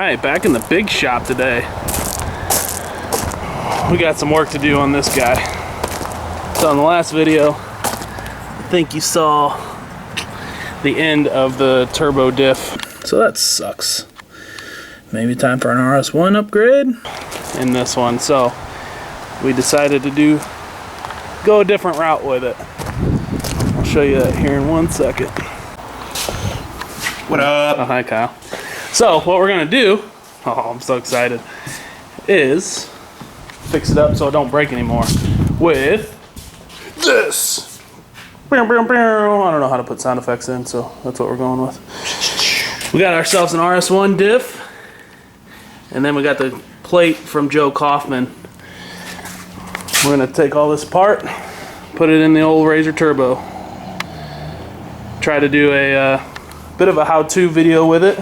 Alright, back in the big shop today. We got some work to do on this guy. So in the last video, I think you saw the end of the turbo diff. So that sucks. Maybe time for an RS1 upgrade in this one. So we decided to go a different route with it. I'll show you that here in 1 second. What up? Oh, hi Kyle. So what we're gonna do, oh I'm so excited, is fix it up so it don't break anymore with this. I don't know how to put sound effects in, so that's what we're going with. We got ourselves an RS1 diff, and then we got the plate from Joe Kaufman. We're gonna take all this apart, put it in the old RZR turbo. Try to do a bit of a how-to video with it.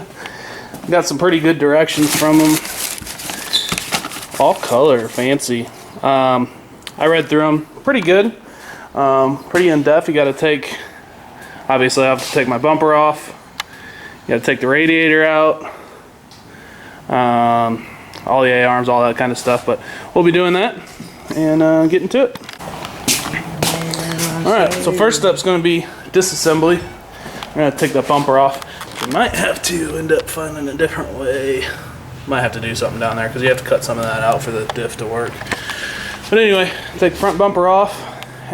Got some pretty good directions from them. All color, fancy. I read through them, pretty good. Pretty in-depth. You gotta take, obviously I have to take my bumper off. You gotta take the radiator out. All the A-arms, all that kind of stuff, but we'll be doing that and getting to it. Alright, so first step's gonna be disassembly. We're gonna take the bumper off. We might have to end up finding a different way. Might have to do something down there because you have to cut some of that out for the diff to work. But anyway, take the front bumper off,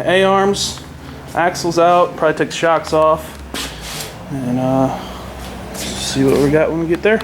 A-arms, axles out, probably take the shocks off, and see what we got when we get there.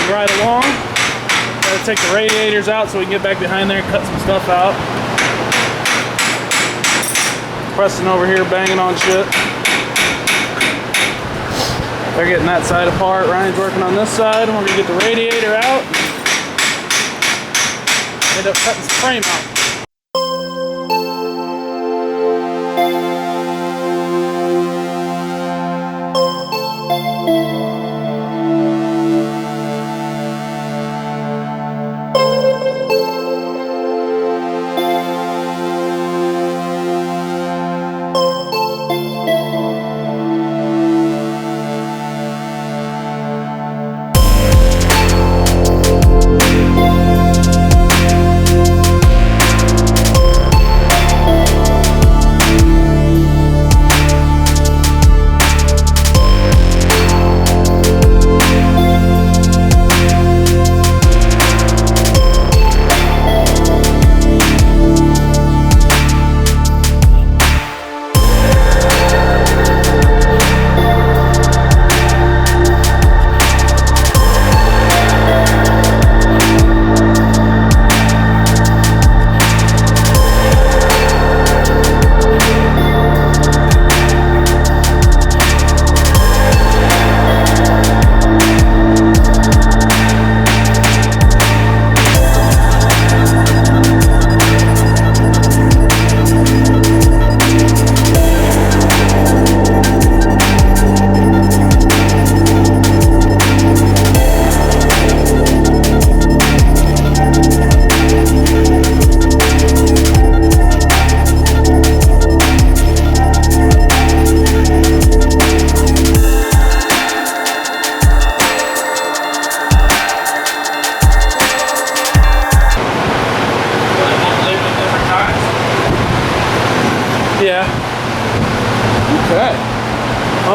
Right along. Gotta take the radiators out so we can get back behind there and cut some stuff out. Preston over here banging on shit. They're getting that side apart. Ryan's working on this side. We're gonna get the radiator out. End up cutting some frame out.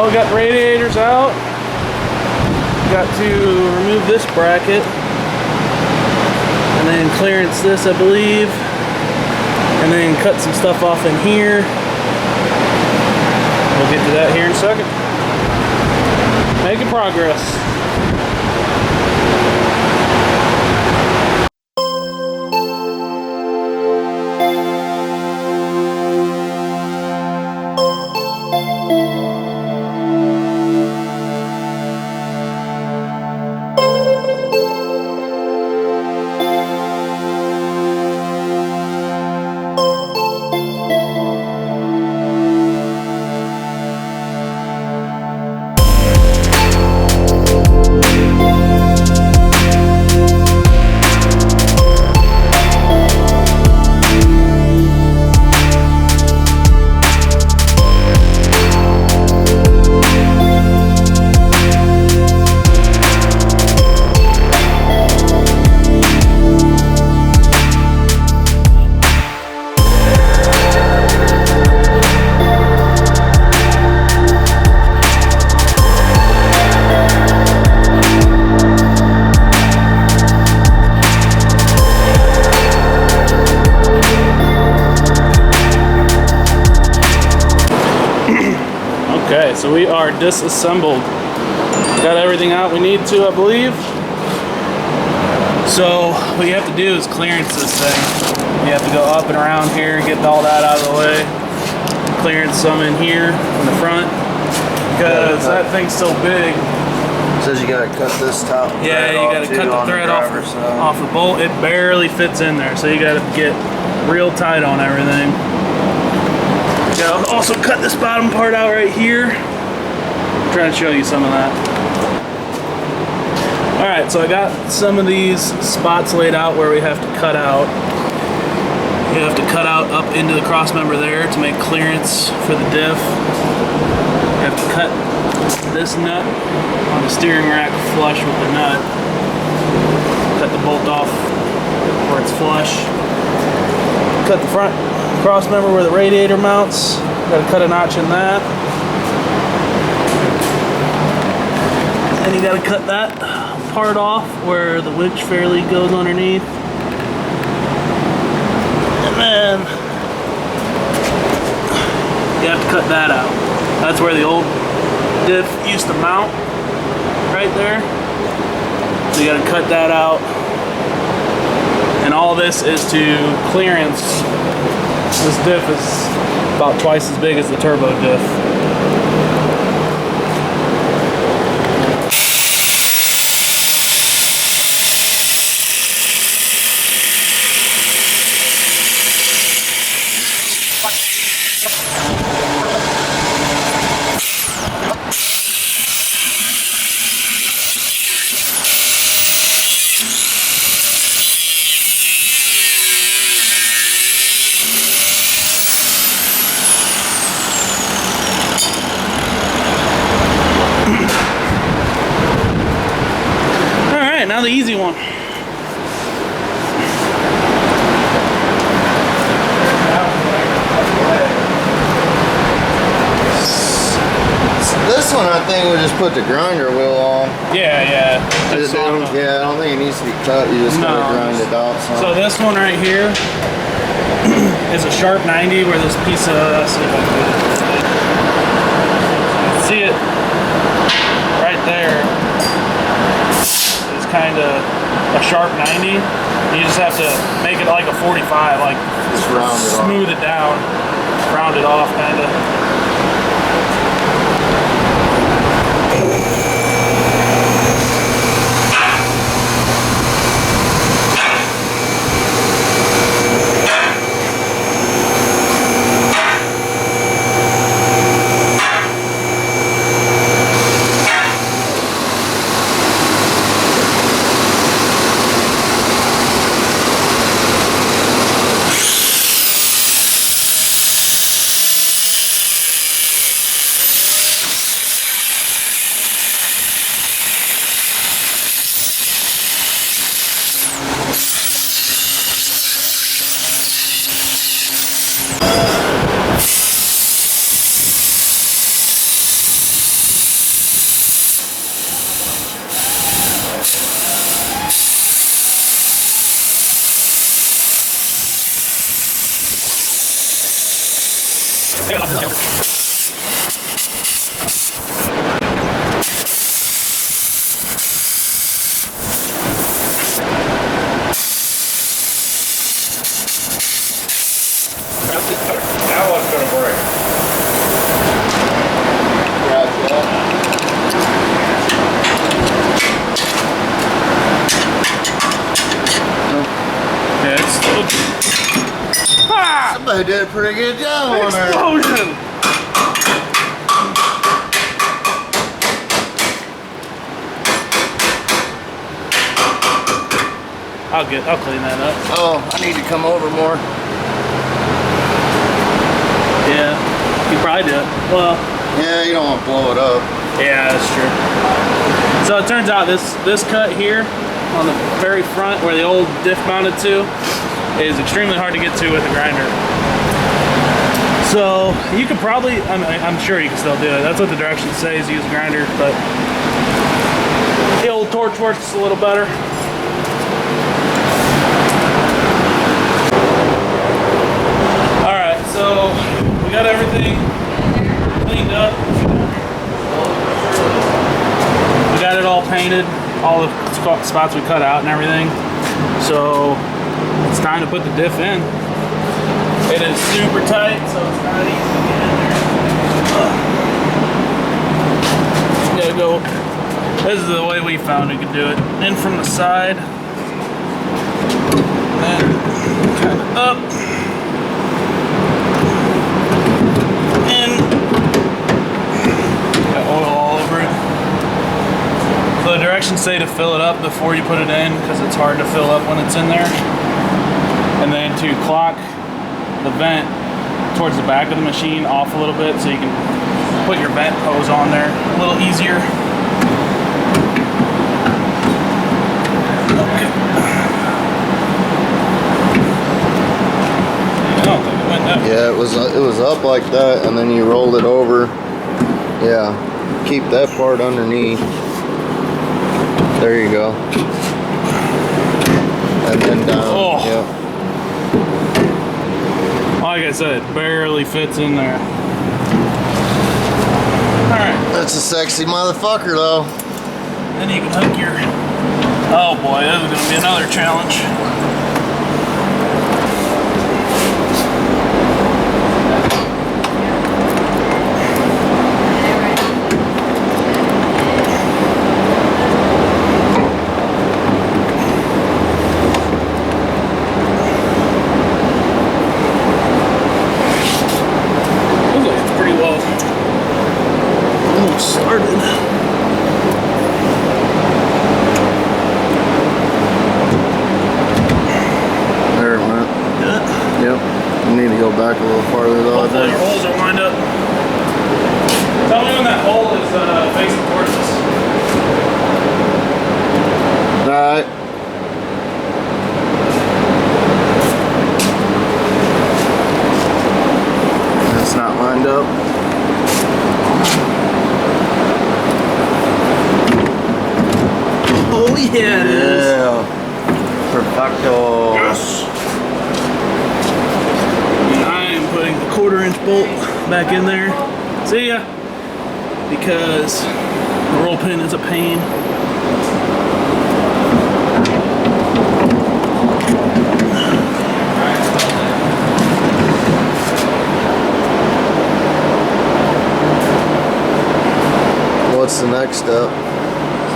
So we got the radiators out. Got to remove this bracket and then clearance this, I believe, and then cut some stuff off in here. We'll get to that here in a second. Making progress. Okay, so we are disassembled. Got everything out we need to, I believe. So what you have to do is clearance this thing. You have to go up and around here, get all that out of the way. Clearance some in here in the front because that thing's so big. It says you gotta cut this top. Yeah, you gotta cut the thread off the bolt. It barely fits in there, so you gotta get real tight on everything. Gotta also cut this bottom part out right here. I'm trying to show you some of that. Alright, so I got some of these spots laid out where we have to cut out. You have to cut out up into the cross member there to make clearance for the diff. You have to cut this nut on the steering rack flush with the nut. Cut the bolt off where it's flush. Cut the front cross member where the radiator mounts. Got to cut a notch in that. And you got to cut that part off where the winch fairly goes underneath. And then you have to cut that out. That's where the old diff used to mount, right there. So you got to cut that out. And all this is to clearance. This diff is about twice as big as the turbo diff. Now the easy one. This one I think we'll just put the grinder wheel on. Yeah. I don't think it needs to be cut. You just gotta grind it out. So this one right here is a sharp 90 where this piece of, let's see if I can do it. You can see it right there. Kind of a sharp 90. You just have to make it like a 45, like just round it off. Smooth it down, round it off kind of. Now what's gonna break? Yeah, it's still. Ah! Somebody did a pretty good job on there. Explosion! I'll clean that up. Oh, I need to come over more. Yeah, you probably do. Well, Yeah, you don't want to blow it up. yeah, that's true. So it turns out this cut here on the very front where the old diff mounted to is extremely hard to get to with a grinder. So you could probably, I'm sure you can still do it. That's what the directions say is use a grinder, but the old torch works a little better. All right, so we got everything cleaned up. We got it all painted, all the spots we cut out and everything. So it's time to put the diff in. It is super tight, so it's not easy to get in there. You gotta go, this is the way we found we could do it. In from the side, and kind of up, in, got oil all over it. So the directions say to fill it up before you put it in because it's hard to fill up when it's in there. And then to clock the vent towards the back of the machine off a little bit so you can put your vent hose on there a little easier. Okay. I don't think it went that way. Yeah, it was up like that, and then you rolled it over. Yeah, keep that part underneath. There you go. And then down. Oh. Yeah. Like I said, it barely fits in there. Alright. That's a sexy motherfucker, though. Then you can hook your... Oh boy, this is going to be another challenge. Looks like it's pretty well almost started. There it went. Yep. You need to go back a little farther, though. Hopefully your holes are lined up. Tell me when that hole is facing towards us. Alright. That's not lined up. Oh yeah, it is. Yeah. Perfecto. Yes. And I am putting the 1/4-inch bolt back in there. See ya. Because the roll pin is a pain. What's the next step?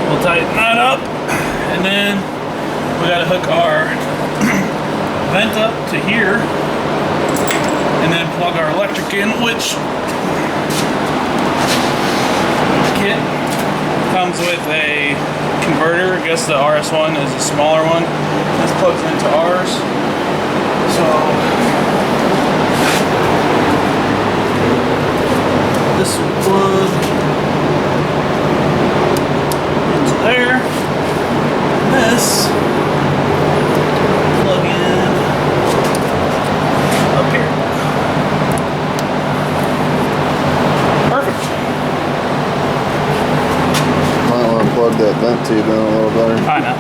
We'll tighten that up, and then we gotta hook our vent up to here, and then plug our electric in, which kit comes with a converter. I guess the RS1 is a smaller one. This plugs into ours. So this will plug into there. This plug in up here. Perfect. Might want to plug that vent tube in a little better. I know.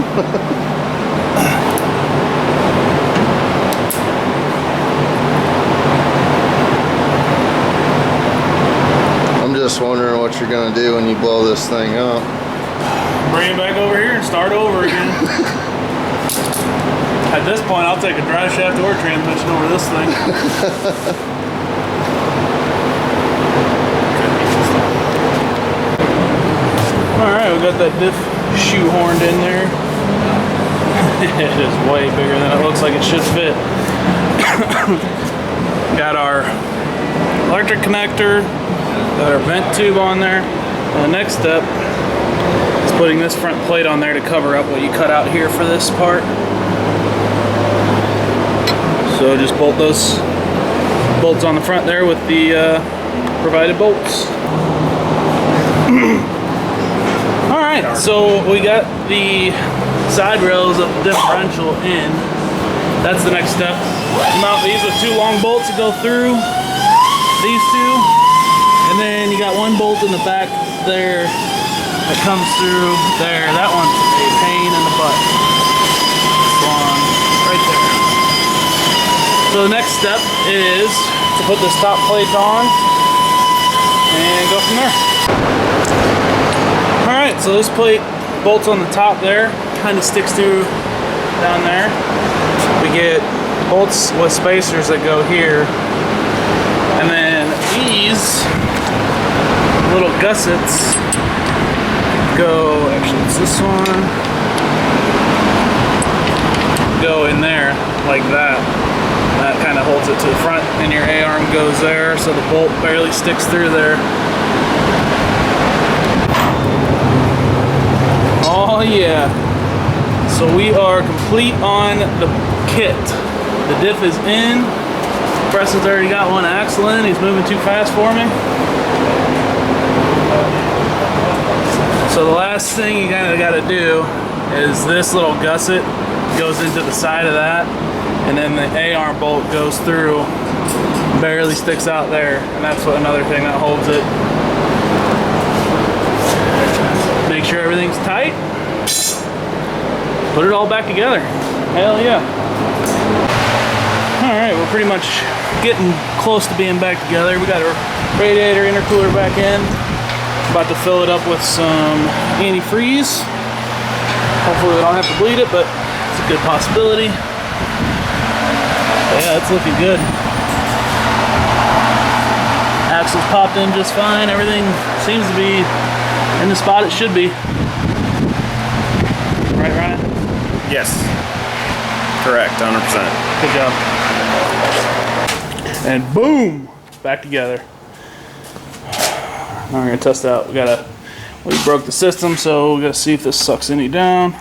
you're gonna do when you blow this thing up. Bring it back over here and start over again. At this point, I'll take a drive shaft or transmission over this thing. Alright, we got that diff shoehorned in there. It is way bigger than it looks like it should fit. Got our electric connector, got our vent tube on there. And the next step is putting this front plate on there to cover up what you cut out here for this part. So just bolt those bolts on the front there with the provided bolts. Alright, so we got the side rails of the differential in. That's the next step. Mount these with 2 long bolts to go through these 2. And then you got 1 bolt in the back there that comes through there. That one's a pain in the butt. This one right there. So the next step is to put this top plate on and go from there. Alright, so this plate bolts on the top there, kind of sticks through down there. We get bolts with spacers that go here. And then these little gussets go, actually it's this one, go in there like that. That kind of holds it to the front, and your A-arm goes there, so the bolt barely sticks through there. Oh yeah. So we are complete on the kit. The diff is in. Preston's already got one axle in. He's moving too fast for me. So the last thing you kind of got to do is this little gusset goes into the side of that, and then the A-arm bolt goes through, barely sticks out there, and that's what another thing that holds it. Make sure everything's tight. Put it all back together. Hell yeah. Alright, we're pretty much getting close to being back together. We got our radiator intercooler back in. About to fill it up with some antifreeze. Hopefully we don't have to bleed it, but it's a good possibility. But yeah, it's looking good. Axle's popped in just fine. Everything seems to be in the spot it should be. Right, Ryan? Yes. Correct, 100%. Good job. And boom! Back together. Now we're gonna test out. We broke the system, so we gotta see if this sucks any down.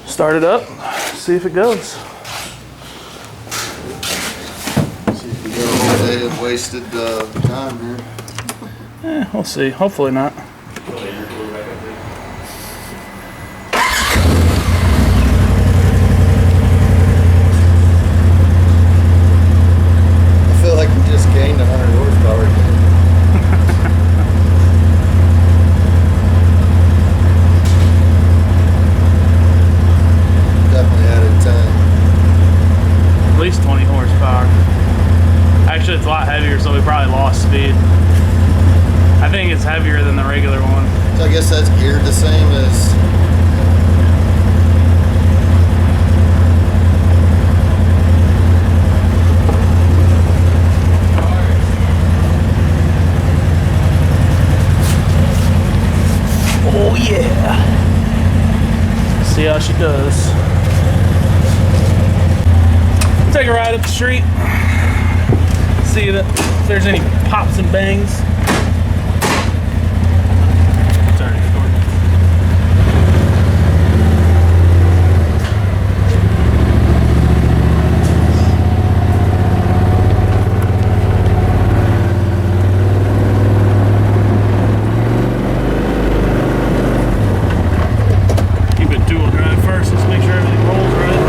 Start it up, see if it goes. See if we go all day of wasted time here. We'll see. Hopefully not. I feel like we just gained 100 horsepower again. Definitely added 10. At least 20 horsepower. Actually, it's a lot heavier, so we probably lost speed. I think it's heavier than the regular one. So I guess that's geared the same as... Oh yeah! See how she does. Take a ride up the street. See if there's any pops and bangs. Sorry, recording. Keep it dual drive first. Let's make sure everything rolls right.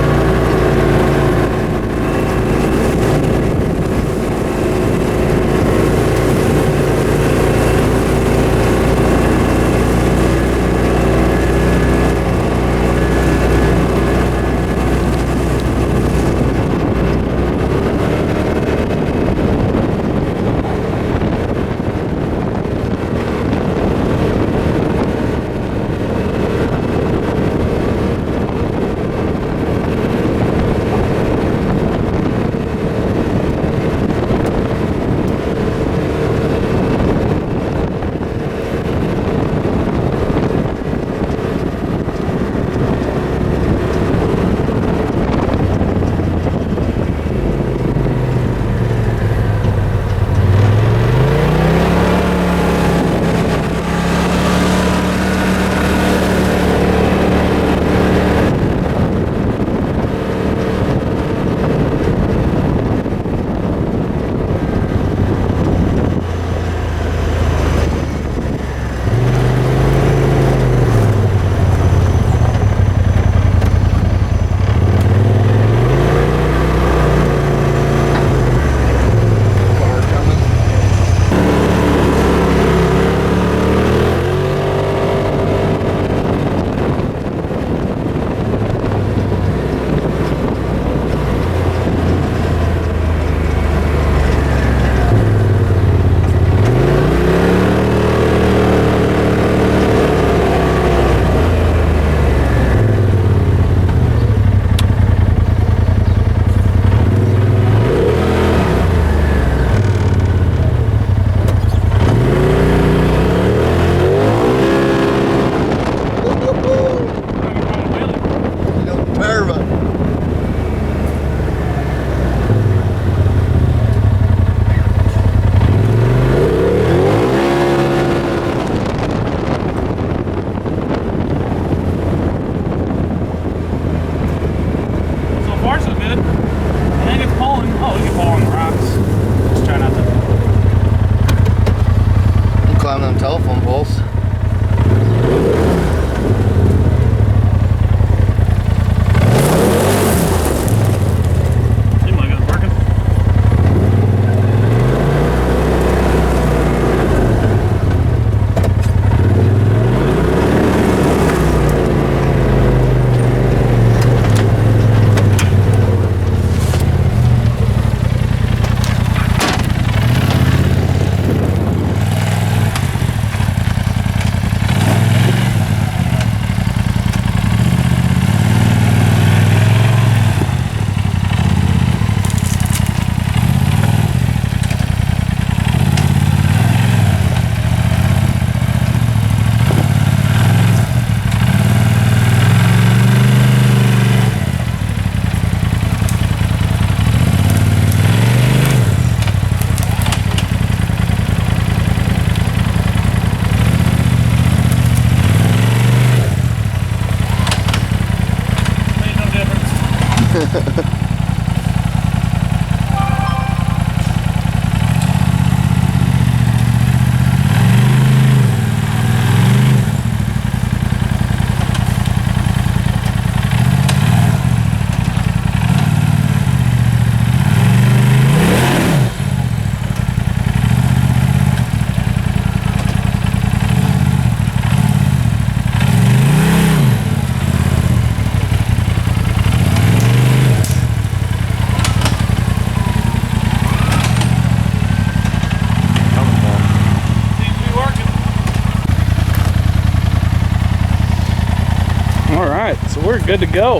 Alright, so we're good to go.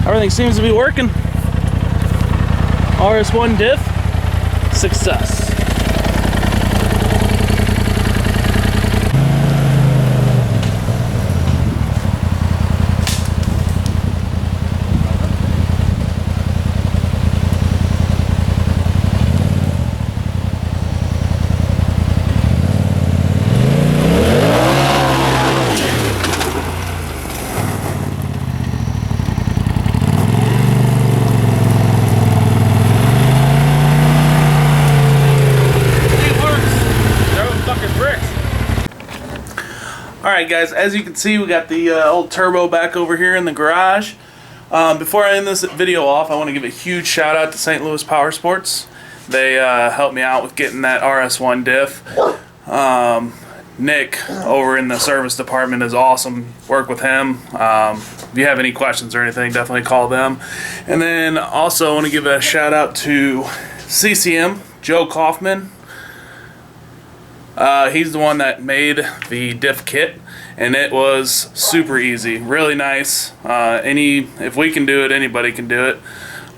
Everything seems to be working. RS1 diff, success. Alright guys, as you can see, we got the old turbo back over here in the garage. Before I end this video off, I want to give a huge shout out to St. Louis Power Sports. They helped me out with getting that RS1 diff. Nick over in the service department is awesome. Work with him. If you have any questions or anything, definitely call them. And then also I want to give a shout out to CCM, Joe Kaufman. He's the one that made the diff kit, and it was super easy, really nice. If we can do it, anybody can do it,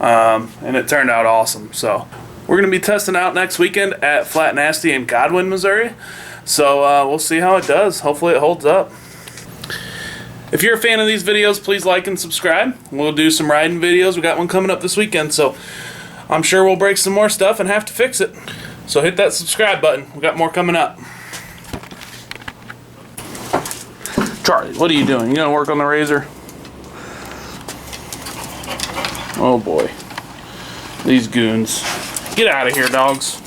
and it turned out awesome. So we're gonna be testing out next weekend at Flat Nasty in Godwin, Missouri. So we'll see how it does. Hopefully it holds up. If you're a fan of these videos, please like and subscribe. We'll do some riding videos. We got one coming up this weekend, so I'm sure we'll break some more stuff and have to fix it. So hit that subscribe button. We got more coming up. Charlie, what are you doing? You gonna work on the RZR? Oh boy. These goons. Get out of here, dogs.